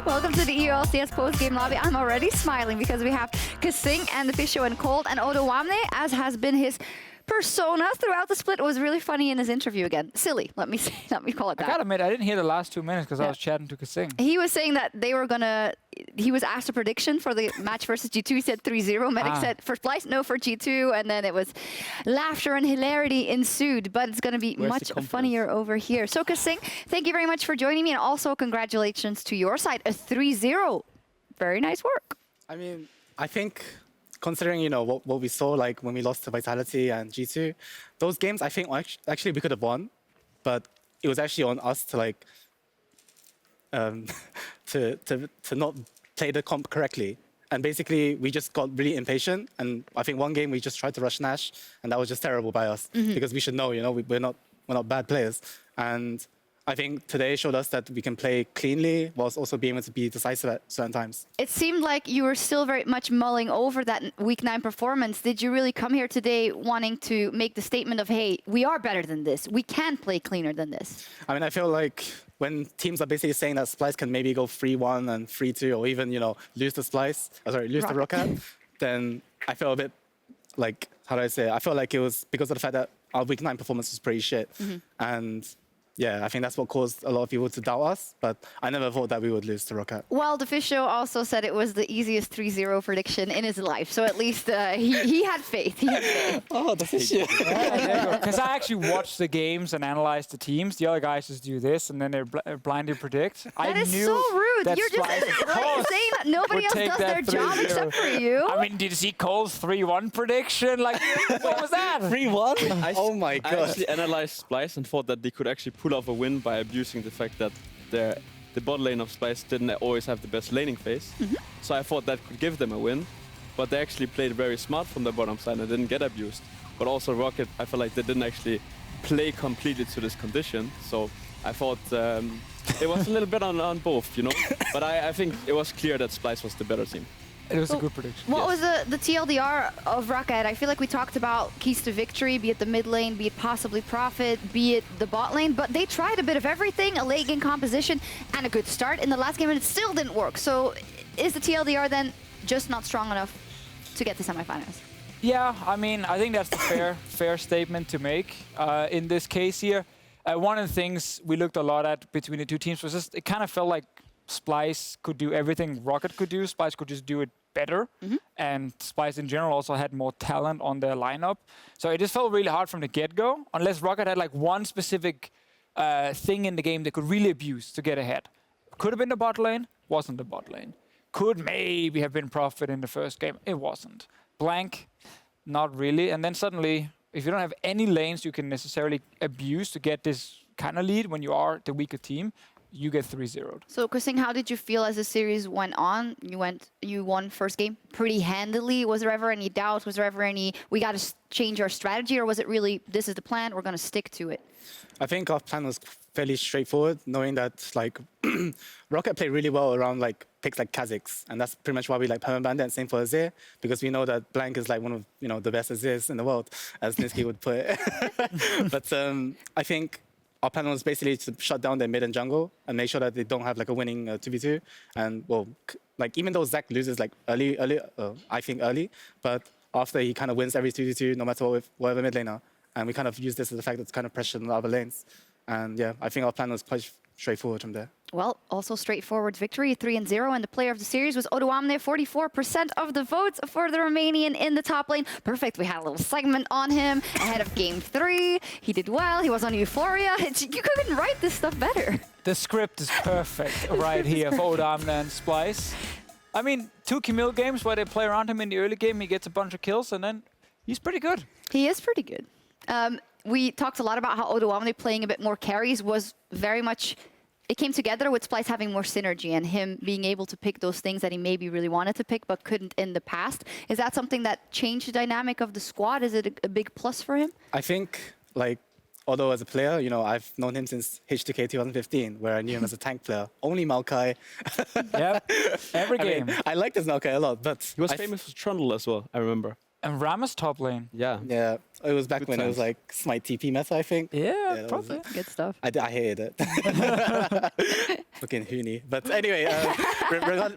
Welcome to the EU LCS post-game lobby. I'm already smiling because we have kaSing and Deficio and Kold and Odoamne, as has been his persona throughout the split. It was really funny in his interview again. Silly, let me call it that. I gotta admit, I didn't hear the last 2 minutes because I was chatting to kaSing. He was saying that they were gonna. He was asked a prediction for the match versus G2. He said 3-0. Medic said for Splyce, no for G2, and then it was laughter and hilarity ensued. But it's gonna be much funnier over here. So kaSing, thank you very much for joining me, and also congratulations to your side, a 3-0. Very nice work. I mean, I think considering what we saw like when we lost to Vitality and G2, those games I think actually we could have won, but it was actually on us to like to not play the comp correctly. And basically, we just got really impatient. And I think one game we just tried to rush Nash, and that was just terrible by us because we should know, we're not bad players. And I think today showed us that we can play cleanly whilst also being able to be decisive at certain times. It seemed like you were still very much mulling over that Week 9 performance. Did you really come here today wanting to make the statement of, hey, we are better than this. We can play cleaner than this? I mean, I feel like when teams are basically saying that Splyce can maybe go 3-1 and 3-2 or even, lose to lose to Roccat, then I feel a bit like, how do I say it? I feel like it was because of the fact that our Week 9 performance was pretty shit. And yeah, I think that's what caused a lot of people to doubt us, but I never thought that we would lose to Roccat. Well, Deficio also said it was the easiest 3-0 prediction in his life, so at least he had faith. He had faith. Oh, Deficio. Because I actually watch the games and analyze the teams. The other guys just do this, and then they blindly predict. That is so rude. You're just saying that nobody else does their job except for you. I mean, did you see Cole's 3-1 prediction? Like, what was that? 3-1? Oh my god. I actually analyzed Splyce and thought that they could actually pull off a win by abusing the fact that the bot lane of Splyce didn't always have the best laning phase. So I thought that could give them a win, but they actually played very smart from the bottom side and didn't get abused. But also Roccat, I feel like they didn't actually play completely to this condition. So I thought it was a little bit on both, But I think it was clear that Splyce was the better team. It was a good prediction. What was the TLDR of Roccat? I feel like we talked about keys to victory, be it the mid lane, be it possibly Profit, be it the bot lane, but they tried a bit of everything, a late game composition, and a good start in the last game, and it still didn't work. So is the TLDR then just not strong enough to get to semifinals? Yeah, I mean, I think that's the fair statement to make in this case here. One of the things we looked a lot at between the two teams was just, it kind of felt like Splyce could do everything Roccat could do. Splyce could just do it better, and Splyce in general also had more talent on their lineup. So it just felt really hard from the get-go, unless Roccat had like one specific thing in the game they could really abuse to get ahead. Could have been the bot lane, wasn't the bot lane. Could maybe have been Profit in the first game, it wasn't. Blank, not really. And then suddenly, if you don't have any lanes you can necessarily abuse to get this kind of lead when you are the weaker team, you get 3-0'd. So, kaSing, how did you feel as the series went on? You won first game pretty handily. Was there ever any doubts? Was there ever any, we got to change our strategy? Or was it really, this is the plan, we're going to stick to it? I think our plan was fairly straightforward, knowing that like Roccat played really well around like picks like kaSing, and that's pretty much why we like permanent and same for Azir, because we know that Blank is like one of the best Azirs in the world, as Niski would put it. But I think our plan was basically to shut down their mid and jungle and make sure that they don't have like a winning 2v2. And well, like even though Zach loses like I think early, but after he kind of wins every 2v2, no matter what, with whatever mid laner. And we kind of use this as the fact that it's kind of pressure on the other lanes. And yeah, I think our plan was quite straightforward from there. Well, also straightforward victory, 3-0, and the player of the series was Odoamne, 44% of the votes for the Romanian in the top lane. Perfect, we had a little segment on him ahead of game 3. He did well, he was on Euphoria. You couldn't write this stuff better. The script is perfect right here for Odoamne and Splyce. I mean, 2 Camille games where they play around him in the early game, he gets a bunch of kills, and then he's pretty good. He is pretty good. We talked a lot about how Odoamne playing a bit more carries was very much, it came together with Splyce having more synergy and him being able to pick those things that he maybe really wanted to pick but couldn't in the past. Is that something that changed the dynamic of the squad? Is it a big plus for him? I think, like, although as a player, I've known him since HTK 2015, where I knew him as a tank player. Only Maokai. Yep, every game. I liked this Maokai a lot, but... He was famous for Trundle as well, I remember. And Rama's top lane. Yeah. Yeah, it was back Good when it was times. like Smite TP meta, I think. Yeah, that was probably. it. Good stuff. I hated it. Fucking Hooney. But anyway,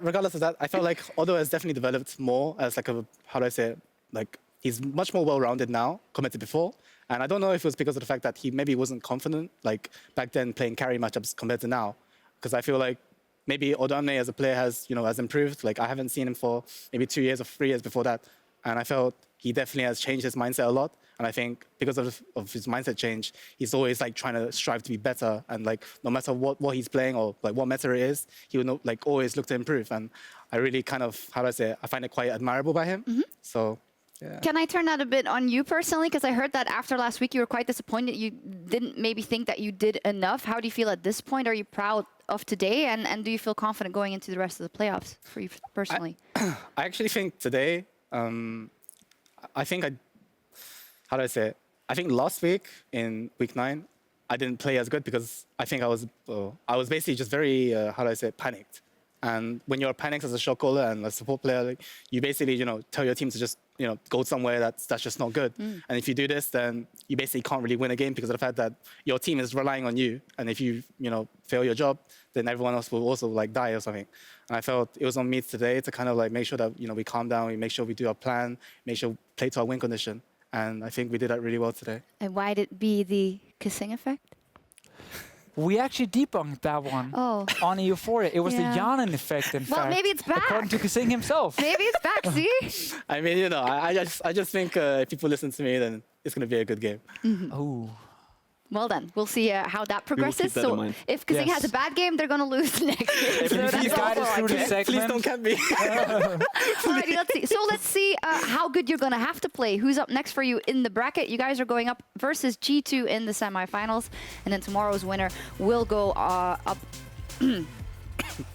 regardless of that, I felt like Odo has definitely developed more as like a, how do I say it? Like, he's much more well-rounded now compared to before. And I don't know if it was because of the fact that he maybe wasn't confident, like back then playing carry matchups compared to now. Because I feel like maybe Odoamne as a player has, has improved. Like, I haven't seen him for maybe 2 years or 3 years before that. And I felt he definitely has changed his mindset a lot. And I think because of his mindset change, he's always like trying to strive to be better. And like, no matter what he's playing or like what meta it is, he would like always look to improve. And I really kind of, how do I say it? I find it quite admirable by him. So, yeah. Can I turn that a bit on you personally? Because I heard that after last week, you were quite disappointed. You didn't maybe think that you did enough. How do you feel at this point? Are you proud of today? And do you feel confident going into the rest of the playoffs for you personally? I actually think today, I think how do I say it? I think last week in week 9, I didn't play as good because I think I was basically just very, how do I say it, panicked. And when you're panicked as a shot caller and a support player, like, you basically, tell your team to just, go somewhere that's just not good. And if you do this, then you basically can't really win a game because of the fact that your team is relying on you. And if you, fail your job, then everyone else will also like die or something. And I felt it was on me today to kind of like make sure that, we calm down, we make sure we do our plan, make sure we play to our win condition. And I think we did that really well today. And why did it be the kaSing effect? We actually debunked that one on EU4. It was the Yanan effect, in fact. Well, maybe it's back. According to kaSing himself. Maybe it's back, see? I mean, I just think if people listen to me, then it's going to be a good game. Oh. Well then, we'll see how that progresses. that in mind. If kaSing has a bad game, they're going to lose the next game. So If you that's guide also us through the okay. segment. Please don't cap me. Alrighty, let's see. So let's see how good you're going to have to play. Who's up next for you in the bracket? You guys are going up versus G2 in the semifinals. And then tomorrow's winner will go up...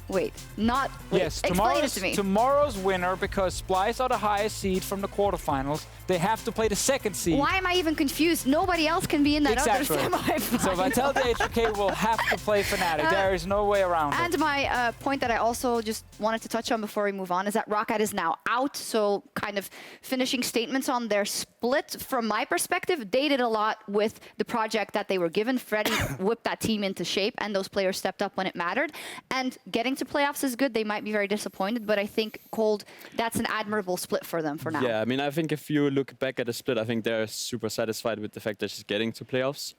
Wait, Yes, explain it to me. tomorrow's winner, because Splyce are the highest seed from the quarterfinals, they have to play the second seed. Why am I even confused? Nobody else can be in that Exactly. other semifinal. So Vitality HK will have to play Fnatic. There is no way around it. And my point that I also just wanted to touch on before we move on is that Roccat is now out. So kind of finishing statements on their split. From my perspective, they did a lot with the project that they were given. Freddy whipped that team into shape and those players stepped up when it mattered. And getting to playoffs is good. They might be very disappointed, but I think Kold, that's an admirable split for them for now. Yeah, I mean, I think if you look back at the split, I think they're super satisfied with the fact that she's getting to playoffs.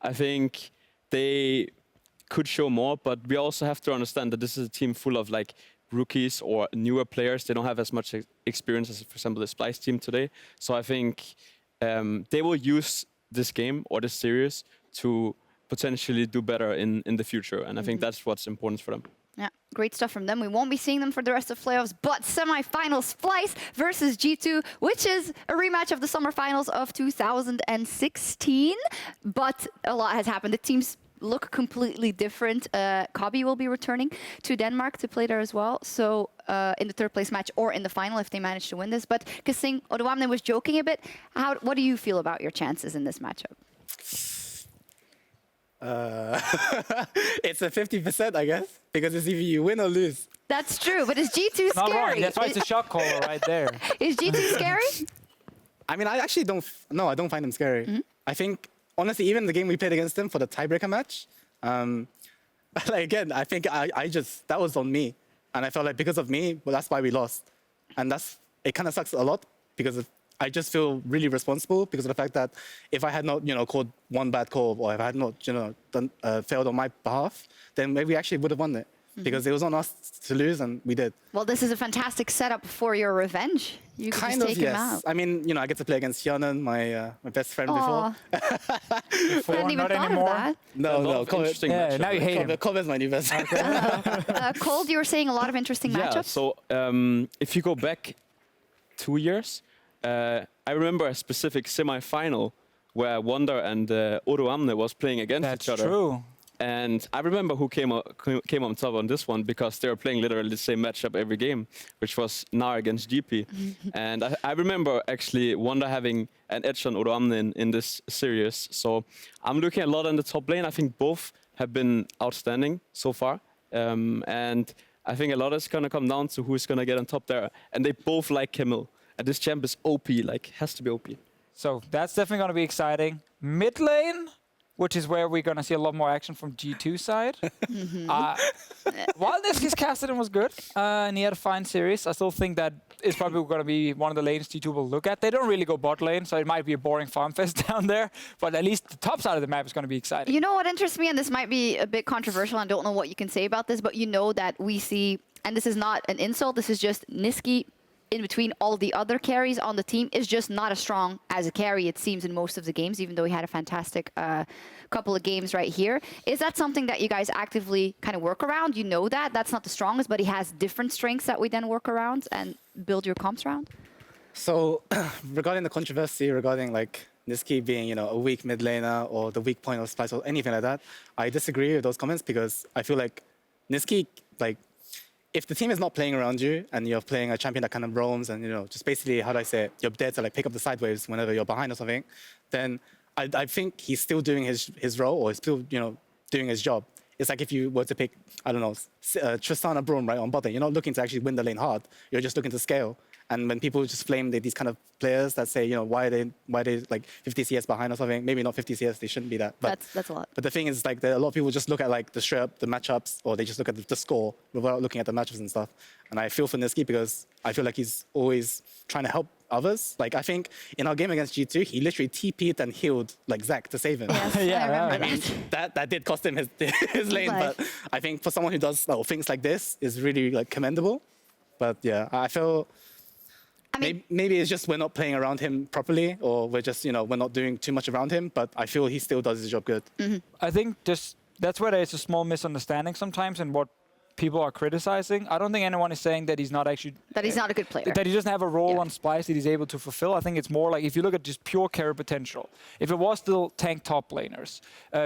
I think they could show more, but we also have to understand that this is a team full of like rookies or newer players. They don't have as much experience as, for example, the Splyce team today. So I think they will use this game or this series to potentially do better in the future. And I think that's what's important for them. Yeah, great stuff from them. We won't be seeing them for the rest of playoffs, but semi-final Splyce versus G2, which is a rematch of the summer finals of 2016. But a lot has happened. The teams look completely different. Kabi will be returning to Denmark to play there as well. So in the third place match or in the final if they manage to win this. But kaSing, Odoamne was joking a bit. What do you feel about your chances in this matchup? It's a 50%, I guess, because it's either you win or lose. That's true, but is G2 Not wrong. scary? That's why it's a shot caller right there. Is G2 scary? I mean, I actually don't. No, I don't find them scary. I think, honestly, even the game we played against them for the tiebreaker match, like again, I think that was on me, and I felt like because of me, well, that's why we lost, and it kind of sucks a lot because I just feel really responsible because of the fact that if I had not, called one bad call or if I had not, failed on my behalf, then maybe we actually would have won it. Because it was on us to lose, and we did. Well, this is a fantastic setup for your revenge. You can Kind just of, take him yes. out. I mean, I get to play against Yanan, my best friend before. I hadn't even not thought anymore. of that. No, Interesting Yeah, matchup. now you hate him. Kold is my new best friend. Kold, you were saying a lot of interesting Yeah, matchups. so if you go back 2 years, I remember a specific semi-final where Wonder and Odoamne was playing against That's each other. true. And I remember who came on top on this one because they were playing literally the same matchup every game, which was Nar against GP. And I remember actually Wonder having an edge on Odoamne in this series. So I'm looking a lot on the top lane. I think both have been outstanding so far. And I think a lot is going to come down to who's going to get on top there. And they both like Camille. And this champ is OP, like, has to be OP. So that's definitely going to be exciting. Mid lane, which is where we're going to see a lot more action from G2 side. While Niski's Cassidy was good, and he had a fine series, I still think that is probably going to be one of the lanes G2 will look at. They don't really go bot lane, so it might be a boring farm fest down there, but at least the top side of the map is going to be exciting. You know what interests me, and this might be a bit controversial, I don't know what you can say about this, but you know that we see, and this is not an insult, this is just Niski in between all the other carries on the team is just not as strong as a carry, it seems, in most of the games, even though he had a fantastic couple of games right here. Is that something that you guys actively kind of work around? You know that? That's not the strongest, but he has different strengths that we then work around and build your comps around? So regarding the controversy regarding like Niski being, you know, a weak mid laner or the weak point of Splyce or anything like that, I disagree with those comments because I feel like Niski, like, if the team is not playing around you and you're playing a champion that kind of roams and, you know, just basically, how do I say it, you're there to like pick up the sideways whenever you're behind or something, then I think he's still doing his role or he's still, you know, doing his job. It's like if you were to pick, I don't know, Tristana Braum, right, on bot lane, you're not looking to actually win the lane hard. You're just looking to scale. And when people just flame these kind of players that say, you know, why are they like 50 CS behind or something? Maybe not 50 CS, they shouldn't be that. But that's a lot. But the thing is, like, a lot of people just look at like the straight up the matchups, or they just look at the score without looking at the matchups and stuff. And I feel for Niski because I feel like he's always trying to help others. Like, I think in our game against G2, he literally TP'd and healed like Zach to save him. Yes, Yeah, I I mean, that did cost him his lane, life. but I think for someone who does things like this is really like commendable. But yeah, I feel. I mean, Maybe it's just we're not playing around him properly, or we're just, you know, we're not doing too much around him, but I feel he still does his job good. I think just that's where there's a small misunderstanding sometimes in what people are criticizing. I don't think anyone is saying that he's not actually... that he's not a good player. That he doesn't have a role Yeah. on Splyce that he's able to fulfill. I think it's more like if you look at just pure carry potential, if it was still tank top laners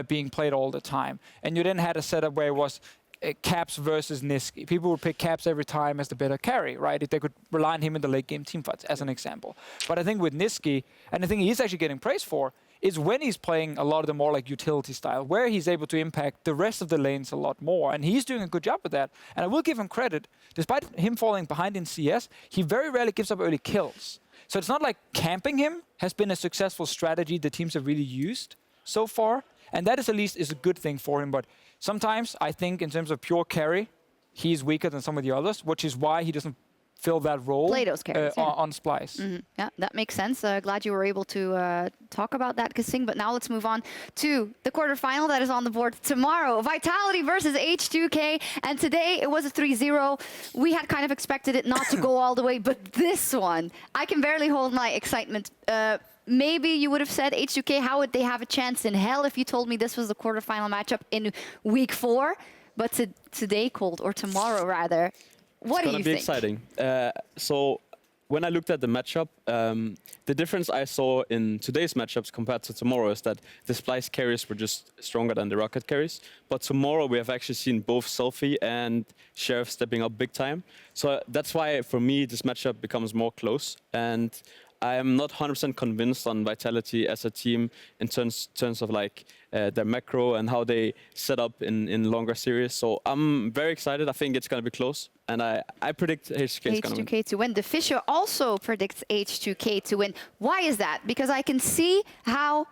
being played all the time, and you then had a setup where it was Caps versus Niski, people would pick Caps every time as the better carry, right? If they could rely on him in the late game teamfights, as an example. But I think with Niski, and the thing he's actually getting praise for, is when he's playing a lot of the more like utility style, where he's able to impact the rest of the lanes a lot more. And he's doing a good job with that. And I will give him credit. Despite him falling behind in CS, he very rarely gives up early kills. So it's not like camping him has been a successful strategy the teams have really used so far. And that is at least is a good thing for him. But sometimes I think in terms of pure carry, he's weaker than some of the others, which is why he doesn't fill that role Play those carries, yeah. on Splyce. Yeah, that makes sense. Glad you were able to talk about that, kaSing. But now let's move on to the quarterfinal that is on the board tomorrow. Vitality versus H2K. And today it was a 3-0. We had kind of expected it not to go all the way, but this one, I can barely hold my excitement. Maybe you would have said H2K, how would they have a chance in hell if you told me this was the quarterfinal matchup in week 4? But today, Kold, or tomorrow rather, what do you think? It's going to be exciting. So when I looked at the matchup, the difference I saw in today's matchups compared to tomorrow is that the Splyce carries were just stronger than the Roccat carries. But tomorrow we have actually seen both Selfie and Sheriff stepping up big time. So that's why, for me, this matchup becomes more close. And I am not 100% convinced on Vitality as a team in terms of like their macro and how they set up in longer series. So I'm very excited. I think it's going to be close. And I predict H2K is going to win. H2K to win. Deficio also predicts H2K to win. Why is that? Because I can see how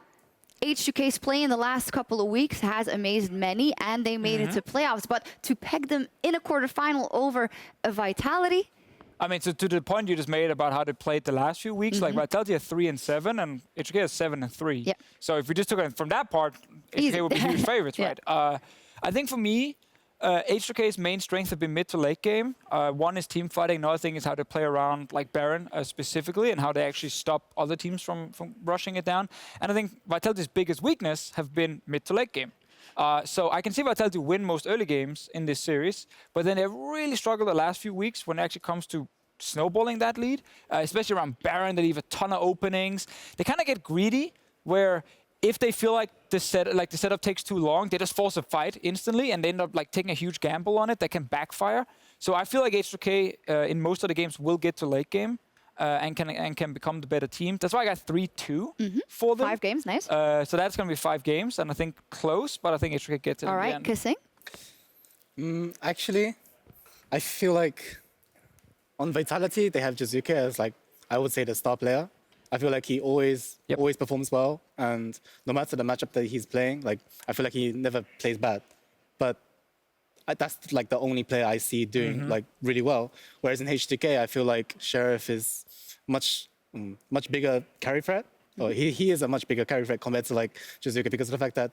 H2K's play in the last couple of weeks has amazed many, and they made it to playoffs. But to peg them in a quarterfinal over a Vitality... I mean, so to the point you just made about how they played the last few weeks, like Vitality are 3-7 and HK is 7-3. Yep. So if we just took it from that part, HK would be huge favorites, Yeah. right? I think for me, H2K's main strength have been mid to late game. One is team fighting. Another thing is how they play around like Baron specifically, and how they actually stop other teams from rushing it down. And I think Vitality's biggest weakness have been mid to late game. So I can see Vitality win most early games in this series, but then they really struggled the last few weeks when it actually comes to snowballing that lead, especially around Baron. They leave a ton of openings. They kind of get greedy, where if they feel like the setup takes too long, they just force a fight instantly, and they end up like taking a huge gamble on it that can backfire. So I feel like H2K in most of the games will get to late game. And can become the better team. That's why I got 3-2 for them. 5 games, nice. So that's going to be 5 games, and I think close, but I think HK gets it. All in right, the end. kaSing? Actually, I feel like on Vitality, they have Jizuke as like, I would say, the star player. I feel like he always performs well, and no matter the matchup that he's playing, like I feel like he never plays bad. But that's like the only player I see doing like really well. Whereas in H2K, I feel like Sheriff is much bigger carry threat. Or he is a much bigger carry threat compared to like Jizuka, because of the fact that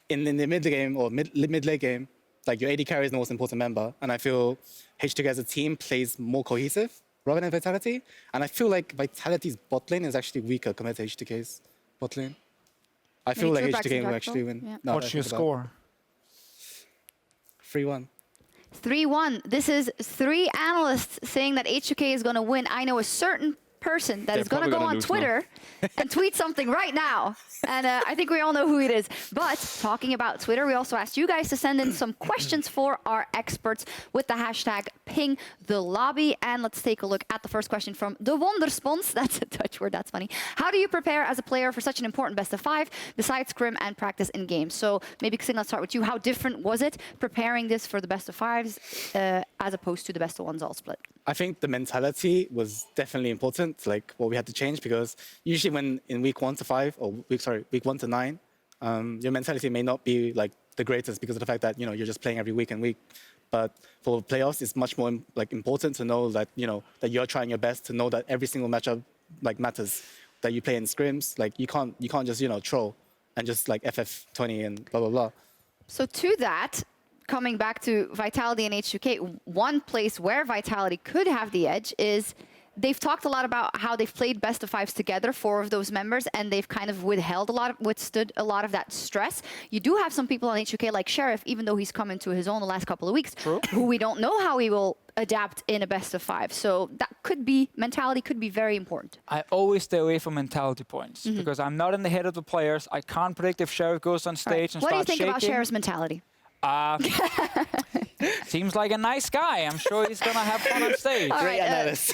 in the mid game or mid late game, like your AD carry is the most important member, and I feel H2K as a team plays more cohesive rather than Vitality. And I feel like Vitality's bot lane is actually weaker compared to H2K's bot lane. I feel like H2K will actually win. Yeah. No, What's your score? 3-1. 3-1. This is 3 analysts saying that H2K is going to win. I know a certain person that is going to go on Twitter and tweet something right now. And I think we all know who it is. But talking about Twitter, we also asked you guys to send in some questions for our experts with the hashtag #PingTheLobby. And let's take a look at the first question from De Wonderspons. That's a Dutch word, that's funny. How do you prepare as a player for such an important best of 5 besides scrim and practice in games? So maybe kaSing, let's start with you. How different was it preparing this for the best of 5s as opposed to the best of 1s all split? I think the mentality was definitely important, like what we had to change, because usually when in week 1 to 5, or week 1 to 9, your mentality may not be like the greatest because of the fact that, you're just playing every week and week. But for playoffs, it's much more like important to know that, that you're trying your best, to know that every single matchup like matters, that you play in scrims. Like you can't just, troll and just like FF20 and blah, blah, blah. So to that, coming back to Vitality and H2K, one place where Vitality could have the edge is they've talked a lot about how they've played best of 5s together, 4 of those members, and they've kind of withstood a lot of that stress. You do have some people on H2K like Sheriff, even though he's come into his own the last couple of weeks, who we don't know how he will adapt in a best of 5. So that mentality could be very important. I always stay away from mentality points because I'm not in the head of the players. I can't predict if Sheriff goes on stage and what starts do you think about shaking. Sheriff's mentality? Seems like a nice guy. I'm sure he's gonna have fun on stage. Great analyst.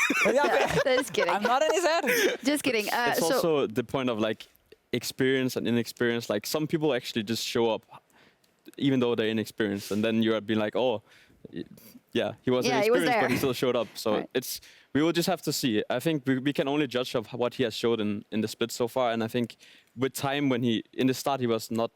Just kidding. I'm not in his head. Just kidding. It's also the point of like experience and inexperience. Like some people actually just show up even though they're inexperienced, and then you're being like, oh, yeah, he was inexperienced, but he still showed up. So we will just have to see. I think we can only judge of what he has showed in the split so far, and I think with time, when in the start he was not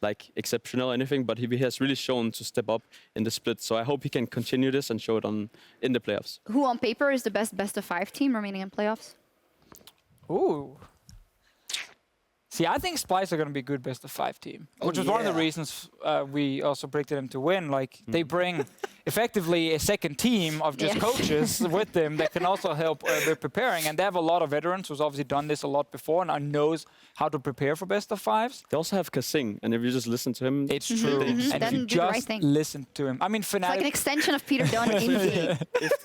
like exceptional or anything, but he has really shown to step up in the split. So I hope he can continue this and show it in the playoffs. Who on paper is the best of 5 team remaining in playoffs? Ooh. See, I think Splyce are going to be a good best of 5 team, which was one of the reasons we also predicted them to win. Like they bring effectively a second team of just coaches with them that can also help with preparing. And they have a lot of veterans who's obviously done this a lot before and knows how to prepare for best of 5s. They also have kaSing, and if you just listen to him, it's true. And if you just listen to him, I mean, Fnatic. It's like an extension of Peter Dunn in game.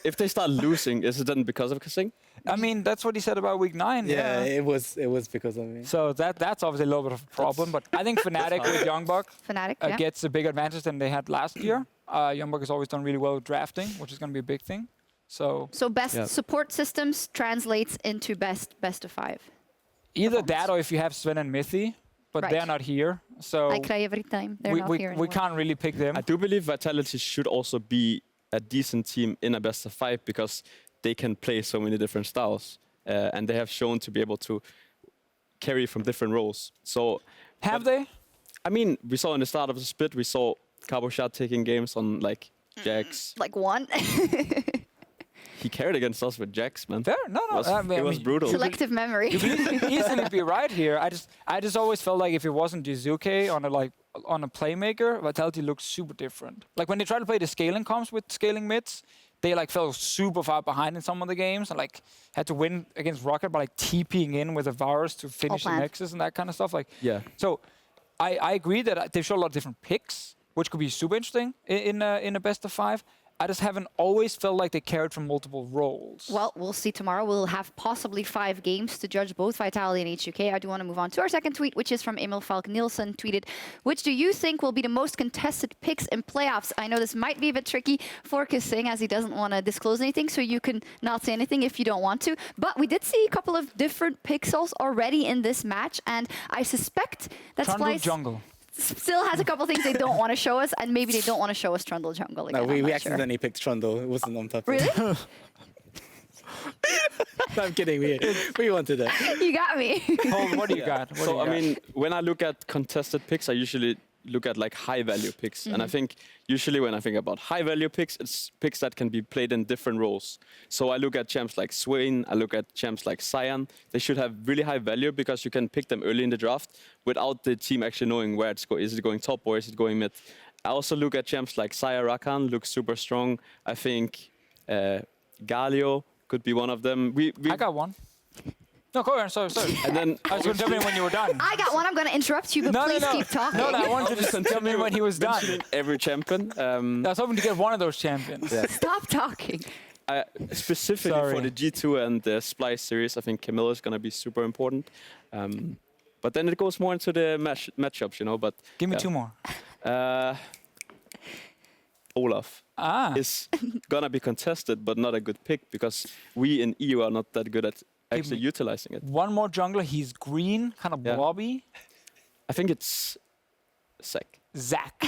If they start losing, is it then because of kaSing? I mean, that's what he said about week 9. Yeah, it was because of me. So that's obviously a little bit of a problem. But I think Fnatic with Youngbuck gets a big advantage than they had last year. Youngbuck has always done really well with drafting, which is going to be a big thing. So best support systems translates into best of 5. Either that, or if you have Sven and Mithy, but they're not here. So I cry every time. They're not here anymore. We can't really pick them. I do believe Vitality should also be a decent team in a best of 5 because they can play so many different styles, and they have shown to be able to carry from different roles. So have they? I mean, we saw in the start of the split, we saw Kaboshat taking games on like Jax. Like one. He carried against us with Jax, man. Fair, no. It was brutal. Selective memory. You could easily be right here. I just always felt like if it wasn't Jizuke on a playmaker, Vitality looked super different. Like when they tried to play the scaling comps with scaling mids, they like fell super far behind in some of the games and like had to win against Roccat by like TPing in with a virus to finish the Nexus and that kind of stuff. Like So I agree that they've shown a lot of different picks, which could be super interesting in a best of 5. I just haven't always felt like they carried from multiple roles. Well, we'll see tomorrow. We'll have possibly 5 games to judge both Vitality and H2K. I do want to move on to our second tweet, which is from Emil Falk Nielsen, tweeted, which do you think will be the most contested picks in playoffs? I know this might be a bit tricky for kaSing as he doesn't want to disclose anything, so you can not say anything if you don't want to. But we did see a couple of different pixels already in this match, and I suspect that Splyce jungle still has a couple things they don't want to show us, and maybe they don't want to show us Trundle jungle again. No, we accidentally picked Trundle. It wasn't on purpose. Really? I'm kidding. We wanted that. You got me. Kold, what do you got? What do So you I got? mean, when I look at contested picks, I usually look at like high value picks, and I think usually when I think about high value picks, it's picks that can be played in different roles. So I look at champs like Swain, I look at champs like Cyan. They should have really high value because you can pick them early in the draft without the team actually knowing where it's going. Is it going top or is it going mid? I also look at champs like Saya Rakan, looks super strong. I think Galio could be one of them. I got one. No, go ahead. Sorry. And then I was going to jump in when you were done. I got one. I'm going to interrupt you, but please keep talking. No, I wanted to just jump in when he was done. mentioning every champion. I was hoping to get one of those champions. Stop talking. Specifically Sorry. for the G2 and the Splyce series, I think Camilla is going to be super important. But then it goes more into the matchups, you know. But Give me two more. Olaf Ah. is going to be contested, but not a good pick because we in EU are not that good at actually utilizing it. One more jungler. He's green, kind of Yeah. blobby. I think it's Sek. Zac.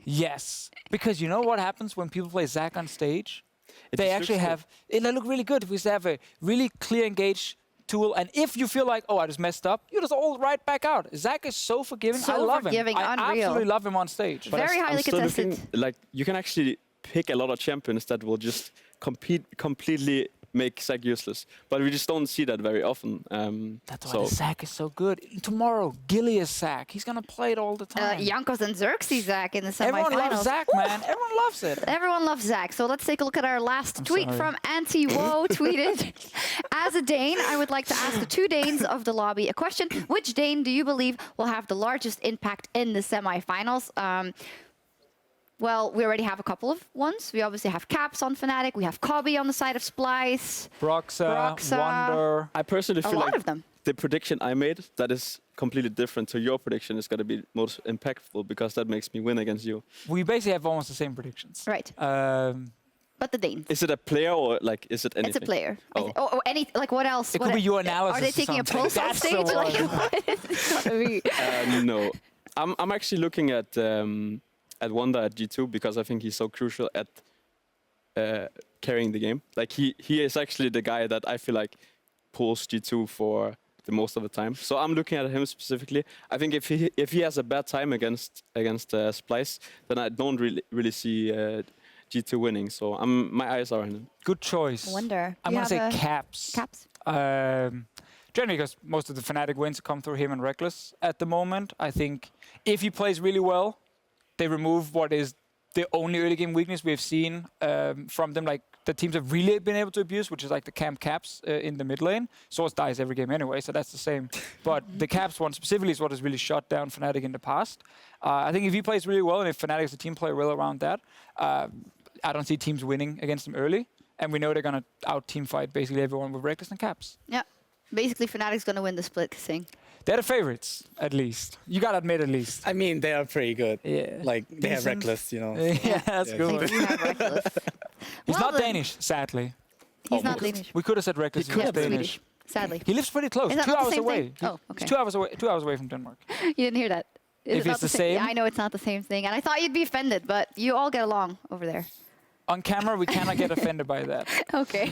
Yes. Because you know what happens when people play Zac on stage? They just actually looks have, they look really good because they have a really clear engage tool. And if you feel like, oh, I just messed up, you just all right back out. Zac is so forgiving. I So love forgiving, him. I unreal. absolutely love him on stage. But Very highly I'm still contested. looking, like, you can actually pick a lot of champions that will just completely make Sek useless. But we just don't see that very often. That's why so the Zac is so good. Tomorrow, Gilius Zac. He's going to play it all the time. Jankos and Xerxes Zac in the semifinals. Everyone loves Zac, man. Everyone loves it. Everyone loves Zac. So let's take a look at our last tweet sorry. from Anti-Woe tweeted. As a Dane, I would like to ask the two Danes of the lobby a question. Which Dane do you believe will have the largest impact in the semifinals? Well, we already have a couple of ones. We obviously have Caps on Fnatic. We have Cobby on the side of Splyce. Broxa, Wonder. I personally A feel lot like of them. the prediction I made that is completely different to your prediction is going to be most impactful because that makes me win against you. We basically have almost the same predictions. Right. But the Danes. Is it a player or like is it anything? It's a player. Oh. Or any, like what else? It What could be your analysis. Are they or taking a something. pulse on That's the stage? Like, one. what is this gonna be? No, I'm actually looking at Wonder at G2 because I think he's so crucial at carrying the game. Like he is actually the guy that I feel like pulls G2 for the most of the time. So I'm looking at him specifically. I think if he has a bad time against Splyce, then I don't really see G2 winning. So my eyes are on him. Good choice. Wonder. I'm You going to say have a- Caps. Caps. Generally, because most of the Fnatic wins come through him and Reckless at the moment. I think if he plays really well, they remove what is the only early game weakness we've seen from them. Like the teams have really been able to abuse, which is like the camp Caps in the mid lane. Source dies every game anyway, so that's the same. But the Caps one specifically is what has really shut down Fnatic in the past. I think if he plays really well and if Fnatic as a team play well around that, I don't see teams winning against them early. And we know they're going to out-team fight basically everyone with Reckless and Caps. Yeah. Basically, Fnatic's going to win the split, kaSing. They're the favorites, at least. You got to admit, at least. I mean, they are pretty good. Yeah. Like, they have Decent. Reckless, you know. Yeah, that's Yeah. good. They do have Reckless. He's Well not then, Danish, sadly. He's not Danish. We could have said Reckless. Yeah, He was Danish. Swedish, sadly. He lives pretty close. Is that 2 not the hours same away. thing? Oh, okay. He's 2 hours away. 2 hours away from Denmark. You didn't hear that. If not it's the same? Yeah, I know it's not the same thing. And I thought you'd be offended, but you all get along over there. On camera, we cannot get offended by that. Okay.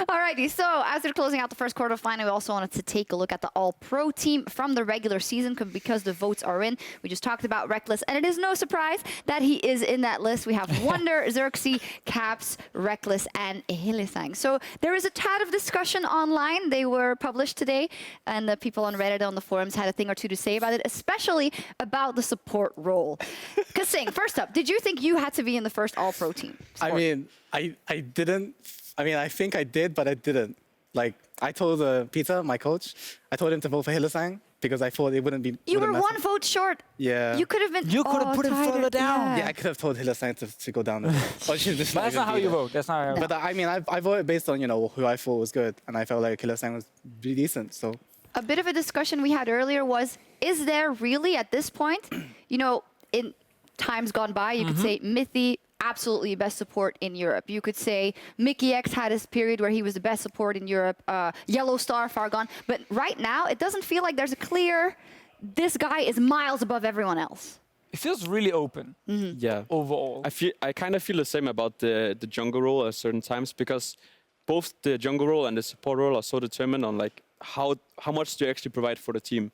Alrighty. So as we're closing out the first quarterfinal, we also wanted to take a look at the All-Pro team from the regular season because the votes are in. We just talked about Reckless, and it is no surprise that he is in that list. We have Wonder, Xerxes, Caps, Reckless, and Hylissang. So there is a tad of discussion online. They were published today, and the people on Reddit on the forums had a thing or two to say about it, especially about the support role. kaSing, first up, did you think you had to be in the first All-Pro team? I mean, I didn't. I mean, I think I did, but I didn't. Like, I told Peter, my coach, I told him to vote for Hylissang because I thought it wouldn't be. You were wouldn't mess one vote short. Yeah. You could have been. You could have put it tighter. further down. Yeah, I could have told Hylissang to go down there. Or she just But that's not how you vote. That's not how you vote. But I mean, I voted based on, you know, who I thought was good. And I felt like Hylissang was really decent, so. A bit of a discussion we had earlier was, is there really at this point, you know, in times gone by, you could say Mythy, absolutely best support in Europe. You could say Mickey X had his period where he was the best support in Europe. Yellow Star, far gone. But right now, it doesn't feel like there's a clear, this guy is miles above everyone else. It feels really open Yeah. overall. I kind of feel the same about the jungle role at certain times because both the jungle role and the support role are so determined on like how much do you actually provide for the team.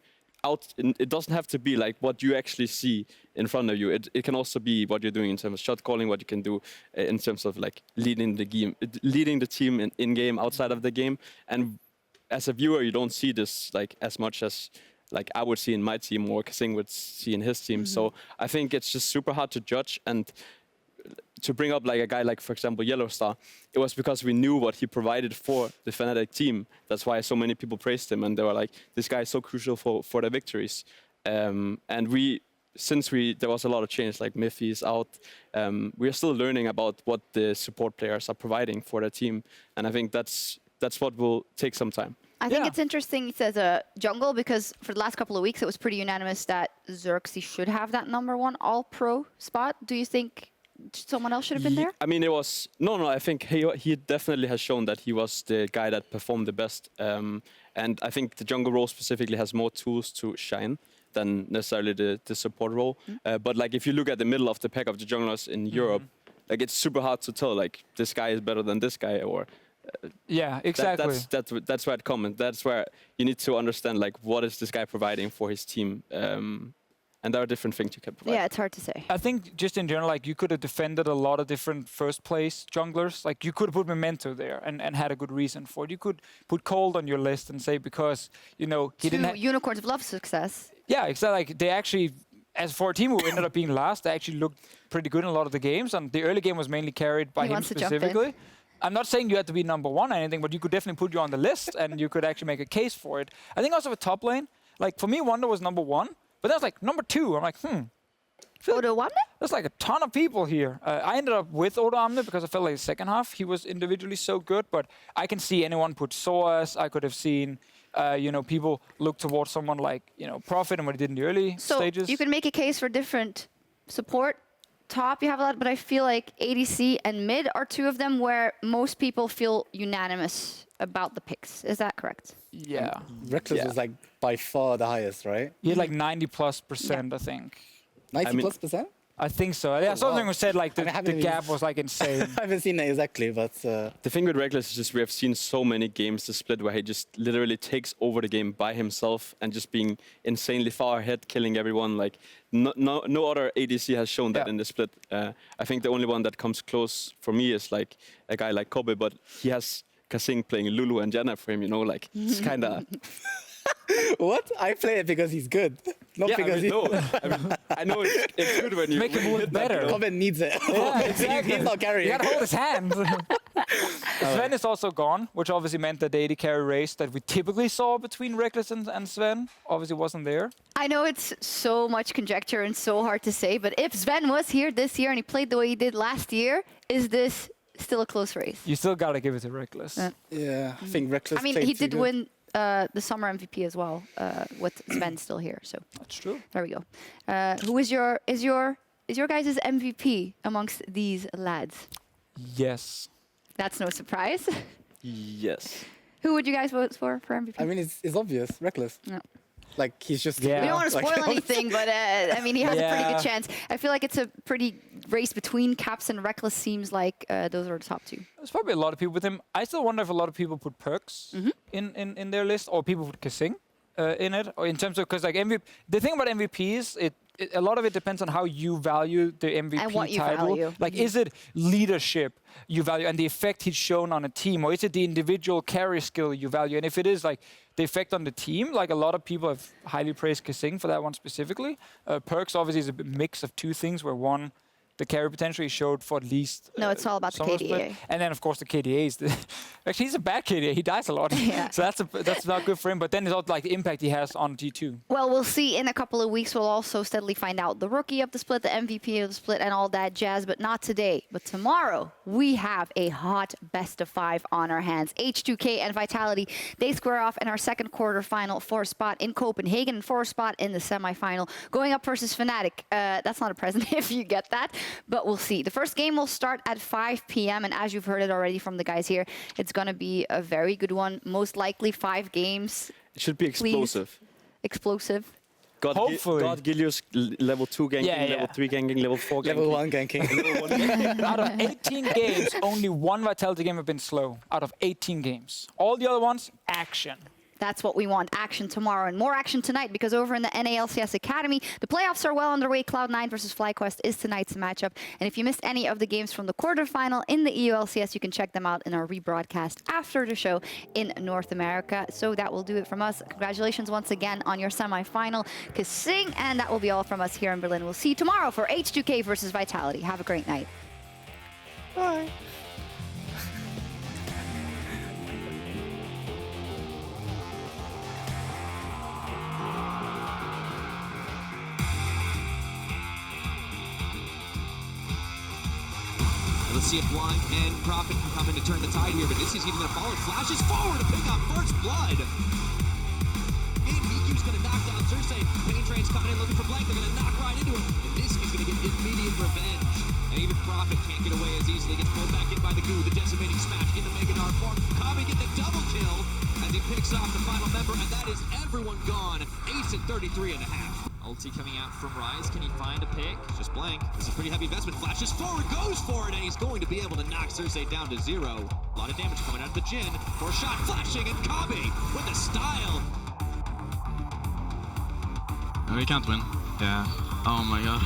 It doesn't have to be like what you actually see in front of you. It can also be what you're doing in terms of shot calling, what you can do in terms of like leading the team in game, outside of the game. And as a viewer, you don't see this like as much as like I would see in my team or kaSing would see in his team. So I think it's just super hard to judge. And to bring up like a guy like, for example, Yellowstar, it was because we knew what he provided for the Fnatic team. That's why so many people praised him, and they were like, this guy is so crucial for the victories. And there was a lot of change, like Miffy is out, we are still learning about what the support players are providing for the team. And I think that's what will take some time. I think it's interesting, he says jungle, because for the last couple of weeks, it was pretty unanimous that Sjokz should have that #1 all-pro spot. Do you think someone else should have been there? I mean, it was... No, I think he definitely has shown that he was the guy that performed the best. And I think the jungle role specifically has more tools to shine than necessarily the support role. But like, if you look at the middle of the pack of the junglers in Europe, like it's super hard to tell, like, this guy is better than this guy, or... yeah, exactly. That's where it comes. That's where you need to understand, like, what is this guy providing for his team? And there are different things you can provide. Yeah, it's hard to say. I think just in general, like you could have defended a lot of different first place junglers. Like you could have put Memento there and had a good reason for it. You could put Kold on your list and say because, you know, he didn't have... Unicorns of Love success. Yeah, exactly. Like they actually, as for a team who ended up being last, they actually looked pretty good in a lot of the games. And the early game was mainly carried by him specifically. I'm not saying you had to be #1 or anything, but you could definitely put you on the list and you could actually make a case for it. I think also with top lane, like for me, Wonder was #1. But that's like #2. I'm like, Odoamne? There's like a ton of people here. I ended up with Odoamne because I felt like the second half he was individually so good. But I can see anyone put Soas. I could have seen, you know, people look towards someone like, you know, Prophet and what he did in the early stages. So you can make a case for different support. Top, you have a lot, but I feel like ADC and mid are two of them where most people feel unanimous about the picks. Is that correct? Yeah. Rekkles was like by far the highest, right? He had like 90+%, I think. 90+%? I think so. Yeah, something was said like the gap was like insane. I haven't seen it exactly, but... The thing with Rekkles is just we have seen so many games to split where he just literally takes over the game by himself and just being insanely far ahead, killing everyone. Like no other ADC has shown that in the split. I think the only one that comes close for me is like a guy like Kobe, but he has kaSing playing Lulu and Janna for him, you know, like it's kind of... What? I play it because he's good. Not because I know it's good when you make him look better. Comment needs it. Yeah, exactly. He's not carrying. You gotta hold his hand. Sven is also gone, which obviously meant that the AD carry race that we typically saw between Rekkles and Sven obviously wasn't there. I know it's so much conjecture and so hard to say, but if Sven was here this year and he played the way he did last year, is this still a close race? You still gotta give it to Rekkles. Yeah, I think Rekkles. I mean, he did win the summer MVP as well, with Sven still here. So that's true. There we go. Who is your guys' MVP amongst these lads? Yes. That's no surprise. Yes. Who would you guys vote for MVP? I mean, it's obvious, Rekkles. No. Like he's just. We don't want to spoil anything, but I mean, he has a pretty good chance. I feel like it's a pretty race between Caps and Rekkles. Seems like those are the top two. There's probably a lot of people with him. I still wonder if a lot of people put Perks in their list, or people put kaSing in it, or in terms of because like MVP. The thing about MVPs, a lot of it depends on how you value the MVP and what you title. Value. Like, is it leadership you value and the effect he's shown on a team, or is it the individual carry skill you value? And if it is like the effect on the team, like a lot of people have highly praised kaSing for that one specifically. Perks obviously is a mix of two things, where one, the carry potential he showed for at least... No, it's all about the KDA. Split. And then, of course, the KDAs. Actually, he's a bad KDA. He dies a lot. Yeah. So that's not good for him. But then it's also like the impact he has on G2. Well, we'll see in a couple of weeks. We'll also steadily find out the rookie of the split, the MVP of the split, and all that jazz. But not today. But tomorrow, we have a hot best-of-5 on our hands. H2K and Vitality, they square off in our second quarterfinal for a spot in Copenhagen and for a spot in the semifinal. Going up versus Fnatic. That's not a present if you get that. But we'll see. The first game will start at 5 p.m. And as you've heard it already from the guys here, it's going to be a very good one. Most likely 5 games. It should be explosive. Please. Explosive. Hopefully. God Gilius level 2 ganking, level 3 ganking, level 4 ganking. Level 1 ganking. Level 1 ganking. Out of 18 games, only one Vitality game have been slow. Out of 18 games. All the other ones, action. That's what we want. Action tomorrow and more action tonight, because over in the NA LCS Academy, the playoffs are well underway. Cloud9 versus FlyQuest is tonight's matchup. And if you missed any of the games from the quarterfinal in the EU LCS, you can check them out in our rebroadcast after the show in North America. So that will do it from us. Congratulations once again on your semifinal, kaSing. And that will be all from us here in Berlin. We'll see you tomorrow for H2K versus Vitality. Have a great night. Bye. Let's see if Blind and Prophet can come in to turn the tide here, but this is even going to follow. Flashes forward to pick up first blood. And BQ's going to knock down Cersei. Pain Train's coming in looking for Blank. They're going to knock right into him. And this is going to get immediate revenge. And even Prophet can't get away as easily. Gets pulled back in by the Goo. The decimating smash into Mega Dark form. Kami get the double kill as he picks off the final member. And that is everyone gone. Ace at 33.5. Ulti coming out from Rise. Can he find a pick? Just Blank. This is a pretty heavy investment. Flashes forward, goes for it, and he's going to be able to knock Cersei down to 0. A lot of damage coming out of the Jhin. For a shot, flashing, and Kami with the style. We can't win. Yeah. Oh my god.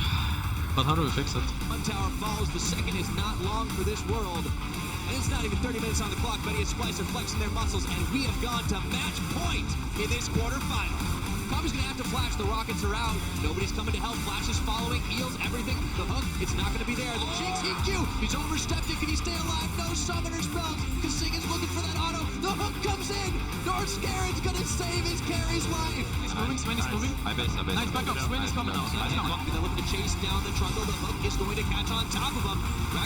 But how do we fix it? One tower falls. The second is not long for this world. And it's not even 30 minutes on the clock. Benny and Splyce are flexing their muscles, and we have gone to match point in this quarterfinal. Kami's gonna have to flash. The rockets are out. Nobody's coming to help. Flash is following, heals, everything. The hook, it's not gonna be there. The Jinx EQ, he's overstepped it. Can he stay alive? No summoner spells. kaSing is looking for that auto. The hook comes in. North Scarin's gonna save his carry's life. He's moving, Sven is moving. I bet. Nice back up. Sven is coming out. They're looking to chase down the trundle. The hook is going to catch on top of him.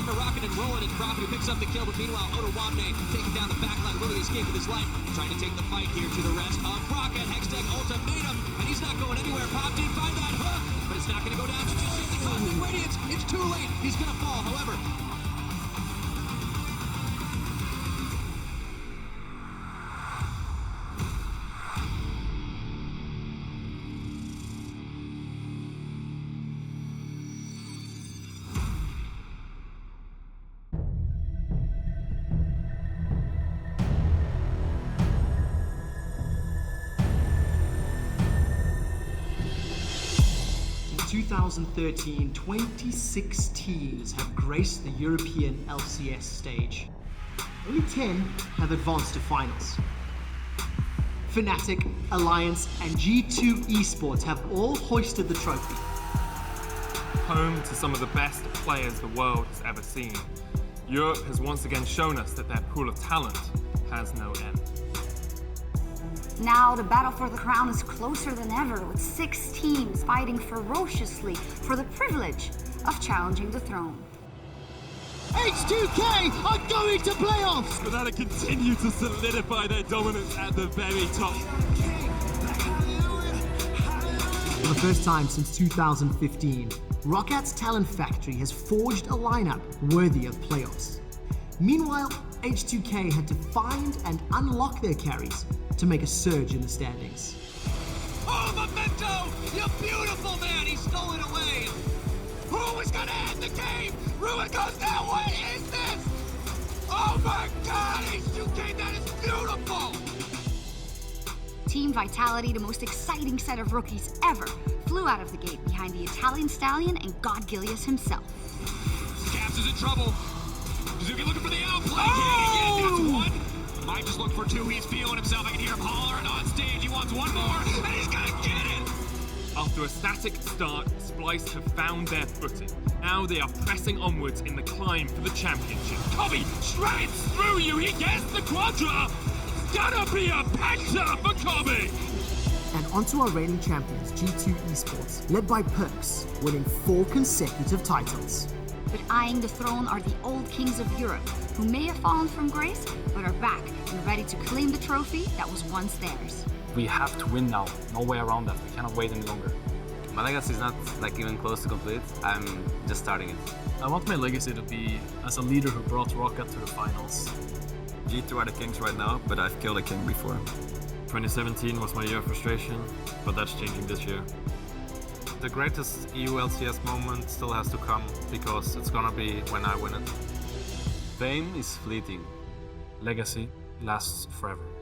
Rocket and rolling. It's Prophet who picks up the kill. But meanwhile, Odoamne taking down the backline, literally escaping his life. Trying to take the fight here to the rest of Roccat. Hextech ultimatum. And he's not going anywhere. Pop did find that hook, but it's not going to go down. The Cosmic Radiance, it's too late. He's going to fall, however. In 2013, 26 teams have graced the European LCS stage. Only 10 have advanced to finals. Fnatic, Alliance, and G2 Esports have all hoisted the trophy. Home to some of the best players the world has ever seen, Europe has once again shown us that their pool of talent has no end. Now the battle for the crown is closer than ever, with 6 teams fighting ferociously for the privilege of challenging the throne. H2K are going to playoffs! But that'll continue to solidify their dominance at the very top. For the first time since 2015, Rockat's Talent Factory has forged a lineup worthy of playoffs. Meanwhile, H2K had to find and unlock their carries to make a surge in the standings. Oh, Memento! You beautiful man! He stole it away! Who was gonna end the game? Ruin goes down! What is this? Oh my god! H2K, that is beautiful! Team Vitality, the most exciting set of rookies ever, flew out of the gate behind the Italian Stallion and God Gilius himself. Caps is in trouble. Zuki looking for the outplay. Can't get it. That's one. Might just look for 2. He's feeling himself. I can hear him hollering on stage. He wants one more, and he's gonna get it! After a static start, Splyce have found their footing. Now they are pressing onwards in the climb for the championship. Kobe shreds through you. He gets the quadra. Gonna be a penta for Kobe. And onto our reigning champions, G2 Esports, led by Perks, winning 4 consecutive titles. But eyeing the throne are the old kings of Europe, who may have fallen from grace, but are back and ready to claim the trophy that was once theirs. We have to win now. No way around that. We cannot wait any longer. My legacy is not even close to complete. I'm just starting it. I want my legacy to be as a leader who brought Roccat to the finals. G2 are the kings right now, but I've killed a king before. 2017 was my year of frustration, but that's changing this year. the greatest EU LCS moment still has to come, because it's gonna be when I win it. Fame is fleeting. Legacy lasts forever.